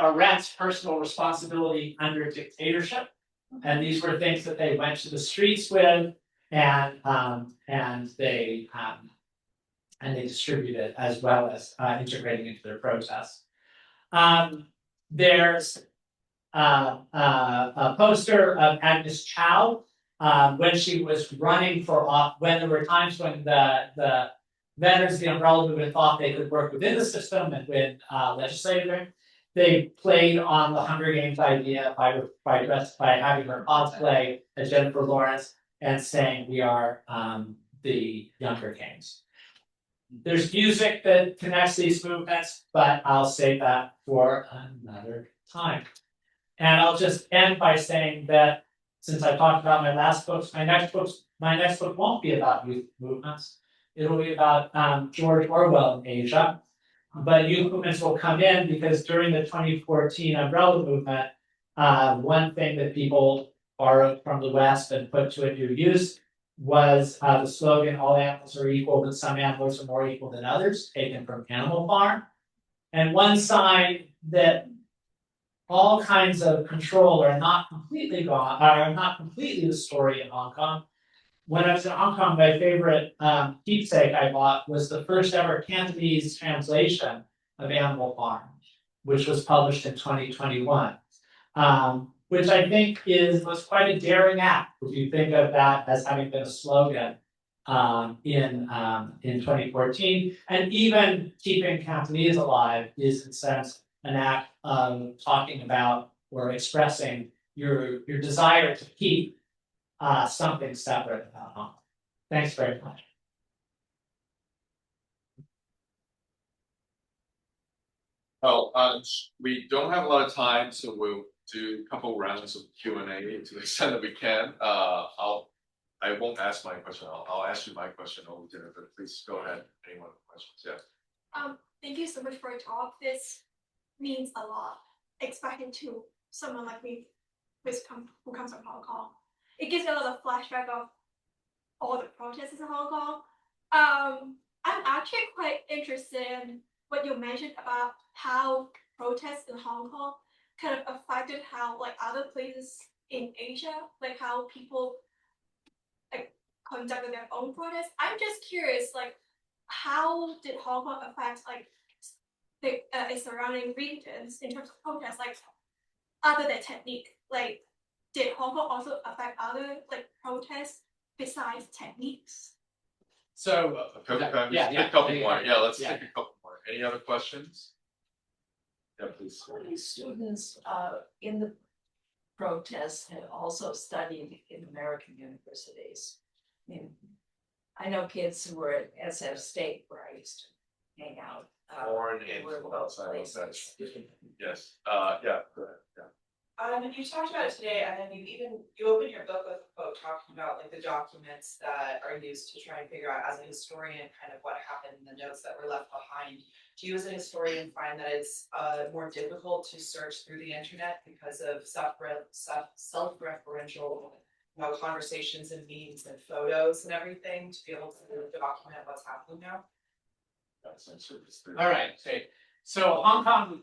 Arendt's Personal Responsibility Under Dictatorship. And these were things that they went to the streets with, and they distributed as well as integrating into their protests. There's a poster of Agnes Chow when she was running for office. When there were times when the veterans, the umbrella movement, thought they could work within the system and with legislature, they played on the Hunger Games idea by having her cosplay as Jennifer Lawrence and saying, we are the Younger Kings. There's music that connects these movements, but I'll save that for another time. And I'll just end by saying that since I talked about my last books, my next book won't be about youth movements. It'll be about George Orwell in Asia. But youth movements will come in because during the 2014 umbrella movement, one thing that people borrowed from the West and put to a new use was the slogan, all animals are equal, but some animals are more equal than others, taken from Animal Farm. And one sign that all kinds of control are not completely gone, are not completely the story in Hong Kong. When I was in Hong Kong, my favorite keepsake I bought was the first ever Cantonese translation of Animal Farm, which was published in 2021, which I think was quite a daring act, if you think of that as having been a slogan in 2014. And even keeping Cantonese alive is, in a sense, an act of talking about or expressing your desire to keep something separate about Hong Kong. Thanks very much. Well, we don't have a lot of time, so we'll do a couple rounds of Q&A to the extent that we can. I won't ask my question. I'll ask you my question over dinner, but please go ahead. Anyone with questions? Yeah. Thank you so much for your talk. This means a lot, especially to someone like me who comes from Hong Kong. It gives me a lot of flashback of all the protests in Hong Kong. I'm actually quite interested in what you mentioned about how protests in Hong Kong kind of affected how like other places in Asia, like how people like conducted their own protests. I'm just curious, like how did Hong Kong affect like the its surrounding regions in terms of protests, like other than technique? Like did Hong Kong also affect other like protests besides techniques? So Can I just yeah, take yeah, a couple yeah, more? Yeah, let's yeah. take a couple more. Any other questions? Yeah, please. How many students in the protests had also studied in American universities? I mean, I know kids who were at SF State where I used to hang out. Born they in were both outside of places. Yes, yeah, go ahead, yeah. You talked about it today, and then you open your book with a quote talking about like the documents that are used to try and figure out as a historian kind of what happened in the notes that were left behind. Do you as a historian find that it's more difficult to search through the internet because of self-referential conversations and memes and photos and everything to be able to document what's happening now? All right, great. So Hong Kong,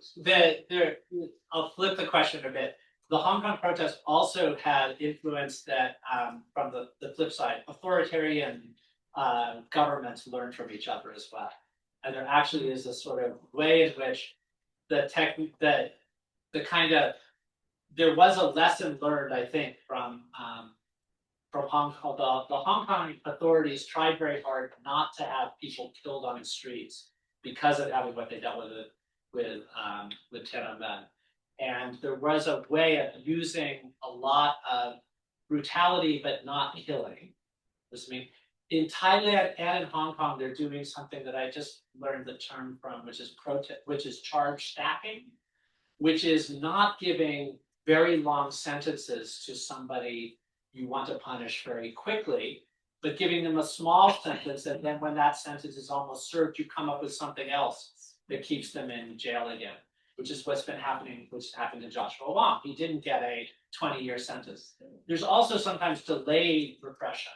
I'll flip the question a bit. The Hong Kong protest also had influence that, from the flip side, authoritarian governments learn from each other as well. And there actually is a sort of way in which there was a lesson learned, I think, from Hong Kong. The Hong Kong authorities tried very hard not to have people killed on the streets because of having what they dealt with Tiananmen. And there was a way of using a lot of brutality but not killing. This means in Thailand and in Hong Kong, they're doing something that I just learned the term from, which is charge stacking, which is not giving very long sentences to somebody you want to punish very quickly, but giving them a small sentence, and then when that sentence is almost served, you come up with something else that keeps them in jail again, which is what's been happening, which happened to Joshua Wong. He didn't get a 20-year sentence. There's also sometimes delayed repression.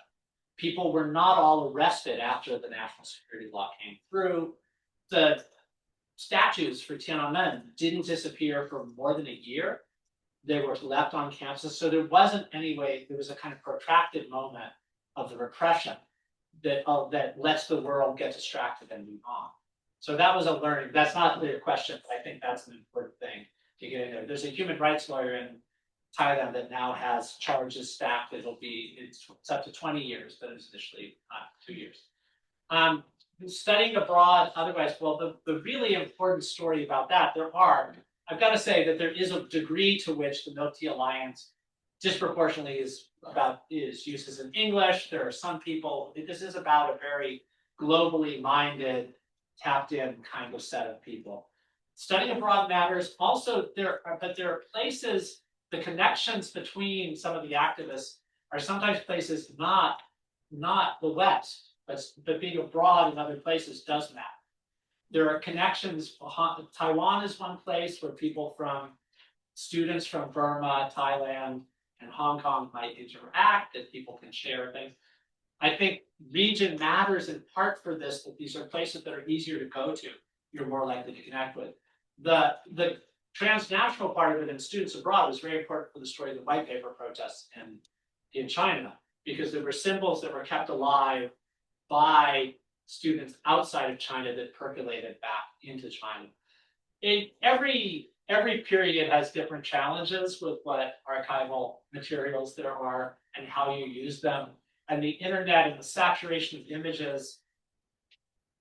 People were not all arrested after the national security law came through. The statues for Tiananmen didn't disappear for more than a year. They were left on campuses. So there wasn't any way, there was a kind of protracted moment of the repression that lets the world get distracted and move on. So that was a learning. That's not your question, but I think that's an important thing to get in there. There's a human rights lawyer in Thailand that now has charges stacked. It's up to 20 years, but it was initially 2 years. Studying abroad, otherwise, well, the really important story about that, I've got to say that there is a degree to which the Milk Tea Alliance disproportionately uses in English. There are some people, this is about a very globally minded, tapped in kind of set of people. Studying abroad matters. Also, there are places, the connections between some of the activists are sometimes places not the West, but being abroad in other places does matter. There are connections. Taiwan is one place where students from Burma, Thailand, and Hong Kong might interact, that people can share things. I think region matters in part for this, that these are places that are easier to go to, you're more likely to connect with. The transnational part of it in students abroad was very important for the story of the white paper protests in China, because there were symbols that were kept alive by students outside of China that percolated back into China. Every period has different challenges with what archival materials there are and how you use them. And the internet and the saturation of images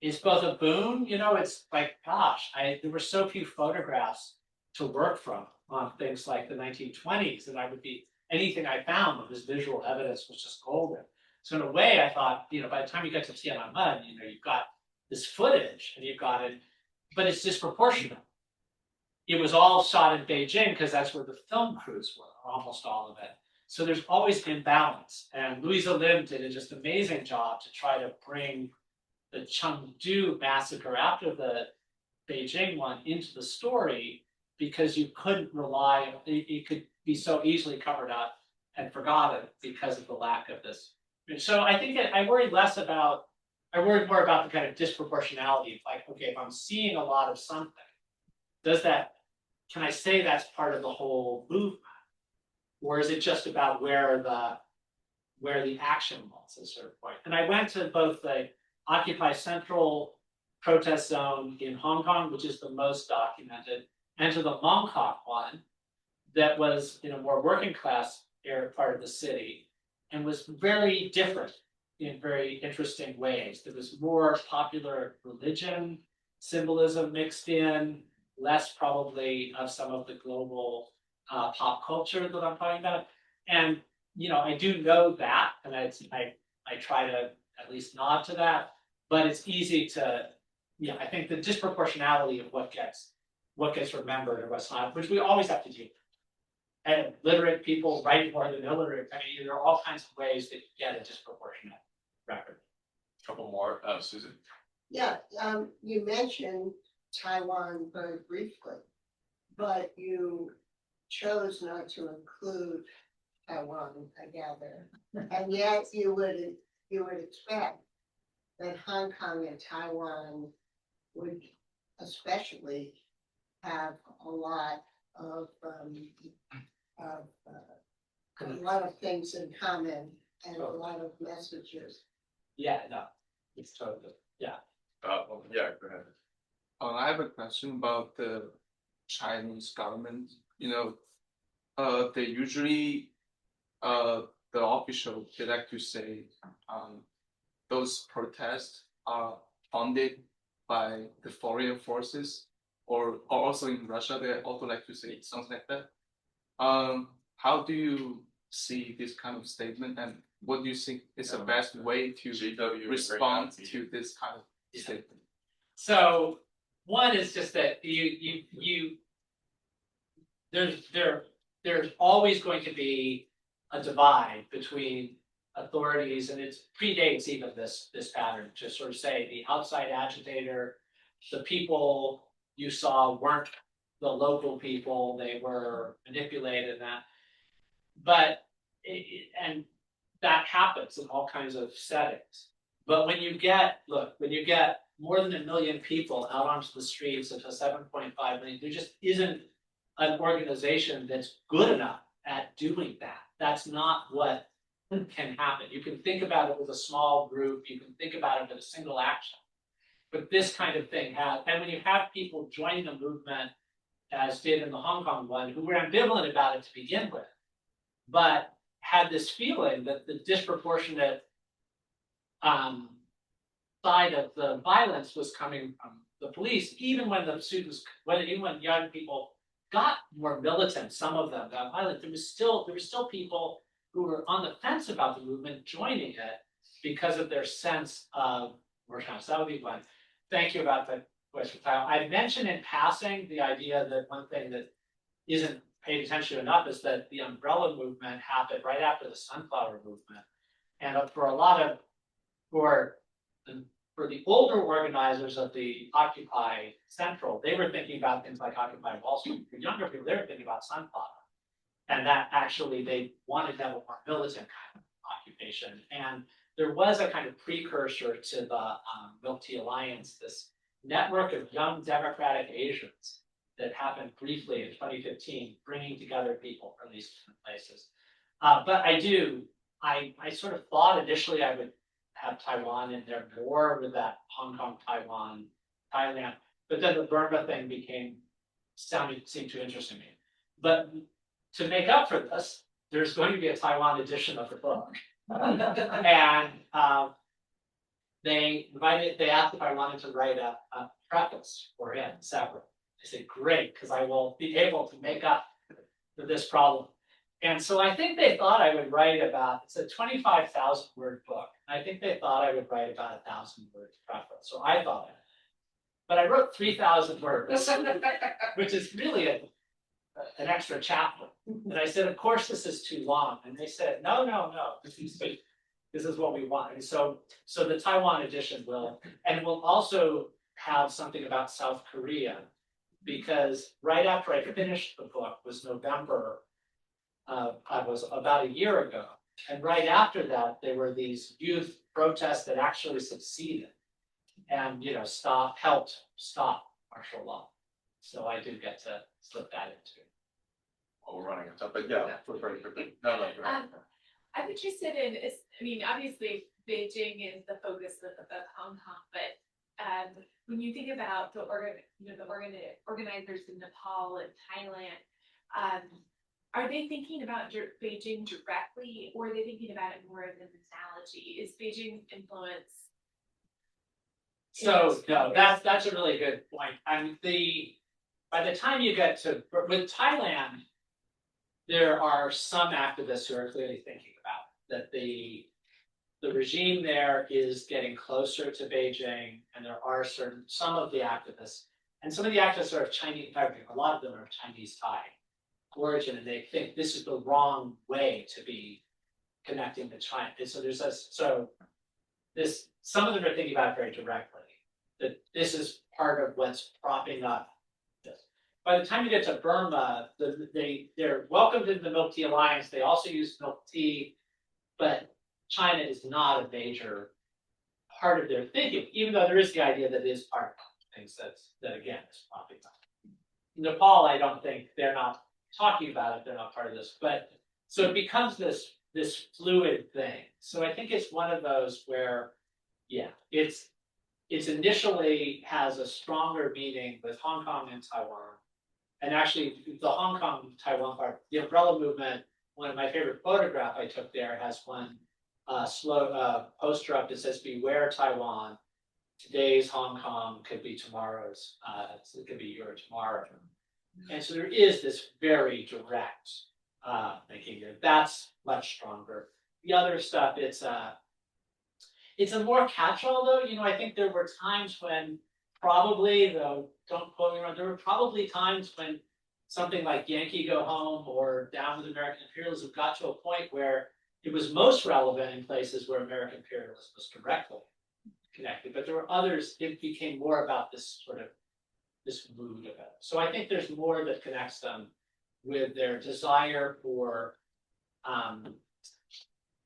is both a boon, it's like, gosh, there were so few photographs to work from on things like the 1920s that anything I found of this visual evidence was just golden. So in a way, I thought, by the time you get to Tiananmen, you've got this footage and you've got it, but it's disproportionate. It was all shot in Beijing because that's where the film crews were, almost all of it. So there's always imbalance. And Louisa Lim did a just amazing job to try to bring the Chengdu massacre after the Beijing one into the story, because you couldn't rely, it could be so easily covered up and forgotten because of the lack of this. So I think I worry more about the kind of disproportionality. Like, okay, if I'm seeing a lot of something, does that can I say that's part of the whole movement? Or is it just about where the action was at a certain point? And I went to both the Occupy Central protest zone in Hong Kong, which is the most documented, and to the Mongkok one that was in a more working class area part of the city and was very different in very interesting ways. There was more popular religion symbolism mixed in, less probably of some of the global pop culture that I'm talking about. And I do know that, and I try to at least nod to that, but it's easy to, I think the disproportionality of what gets remembered or what's not, which we always have to do. And literate people write more than illiterate. I mean, there are all kinds of ways that you get a disproportionate record. Couple more, Susan. Yeah, you mentioned Taiwan very briefly, but you chose not to include Taiwan, I gather. And yet you would expect that Hong Kong and Taiwan would especially have a lot of things in common and a lot of messages. Yeah, no, it's totally, yeah. Yeah, go ahead. I have a question about the Chinese government. They usually, the official, they like to say, those protests are funded by the foreign forces, or also in Russia, they also like to say something like that. How do you see this kind of statement, and what do you think is the best way to respond to this kind of statement? So one is just that there's always going to be a divide between authorities, and it predates even this pattern to sort of say the outside agitator, the people you saw weren't the local people, they were manipulated and that. But and that happens in all kinds of settings. But when you get more than 1 million people out onto the streets of 7.5 million, there just isn't an organization that's good enough at doing that. That's not what can happen. You can think about it with a small group, you can think about it with a single action. But this kind of thing has, and when you have people join the movement, as did in the Hong Kong one, who were ambivalent about it to begin with, but had this feeling that the disproportionate side of the violence was coming from the police, even when the students, even when young people got more militant, some of them got violent, there was still people who were on the fence about the movement joining it because of their sense of workshop. So that would be one. Thank you about the question, Kyle. I mentioned in passing the idea that one thing that isn't paid attention to enough is that the umbrella movement happened right after the sunflower movement. And for a lot of, for the older organizers of the Occupy Central, they were thinking about things like Occupy Wall Street. For younger people, they were thinking about sunflower. And that actually, they wanted to have a more militant kind of occupation. And there was a kind of precursor to the Milk Tea Alliance, this network of young democratic Asians that happened briefly in 2015, bringing together people from these different places. But I sort of thought initially I would have Taiwan in there more with that Hong Kong, Taiwan, Thailand, but then the Burma thing seemed too interesting to me. But to make up for this, there's going to be a Taiwan edition of the book. And they asked if I wanted to write a preface for it separate. I said, great, because I will be able to make up for this problem. And so I think they thought I would write about, it's a 25,000 word book. I think they thought I would write about 1,000 words preface. So I thought, but I wrote 3,000 words, which is really an extra chapter. And I said, of course, this is too long. And they said, no, this is what we want. And so the Taiwan edition will also have something about South Korea, because right after I finished the book was November. I was about a year ago. And right after that, there were these youth protests that actually succeeded and, helped stop martial law. So I do get to slip that into. Well, we're running out of time, but yeah, very quickly. No, go ahead. I'm interested in, I mean, obviously Beijing is the focus of Hong Kong, but when you think about the organizers in Nepal and Thailand, are they thinking about Beijing directly, or are they thinking about it more as an analogy? Is Beijing's influence? So no, that's a really good point. And by the time you get to with Thailand, there are some activists who are clearly thinking about that the regime there is getting closer to Beijing, and there are some of the activists, and some of the activists are of Chinese, a lot of them are of Chinese Thai origin, and they think this is the wrong way to be connecting to China. And so some of them are thinking about it very directly, that this is part of what's propping up this. By the time you get to Burma, they're welcomed into the Milk Tea Alliance. They also use milk tea, but China is not a major part of their thinking, even though there is the idea that it is part of things that again is propping up. Nepal, I don't think they're not talking about it, they're not part of this, but so it becomes this fluid thing. So I think it's one of those where, yeah, it's initially has a stronger meaning with Hong Kong and Taiwan. And actually the Hong Kong Taiwan part, the umbrella movement, one of my favorite photograph I took there has one poster up that says "Beware Taiwan. Today's Hong Kong could be tomorrow's. It could be your tomorrow." And so there is this very direct thinking there. That's much stronger. The other stuff, it's a more catch-all though. You know, I think there were times when probably, though, don't quote me wrong, there were probably times when something like Yankee Go Home or Down with American Imperialism got to a point where it was most relevant in places where American imperialism was directly connected. But there were others, it became more about this sort of this mood of it. So I think there's more that connects them with their desire for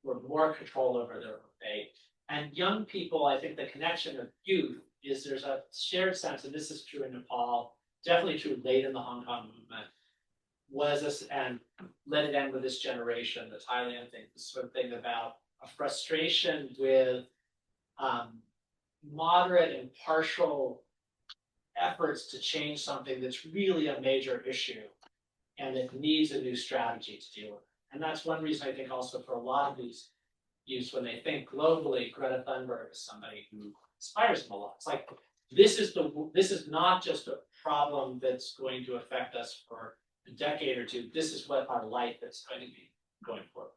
more control over their fate. And young people, I think the connection of youth is there's a shared sense, and this is true in Nepal, definitely true late in the Hong Kong movement, and let it end with this generation, the Thailand thing, this sort of thing about a frustration with moderate and partial efforts to change something that's really a major issue and it needs a new strategy to deal with it. And that's one reason I think also for a lot of these youths, when they think globally, Greta Thunberg is somebody who inspires them a lot. It's like, this is not just a problem that's going to affect us for a decade or two. This is what our life is going to be going forward.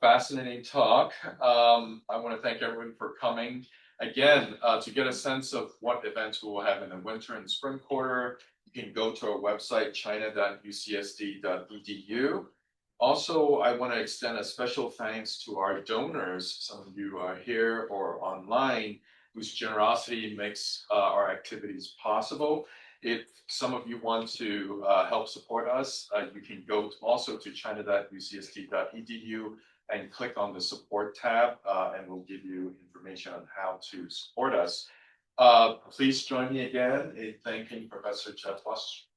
Fascinating talk. I want to thank everyone for coming. Again, to get a sense of what events we will have in the winter and spring quarter, you can go to our website, china.ucsd.edu. Also, I want to extend a special thanks to our donors. Some of you are here or online, whose generosity makes our activities possible. If some of you want to help support us, you can go also to china.ucsd.edu and click on the support tab, and we'll give you information on how to support us. Please join me again in thanking Professor Jeff Wasserstrom.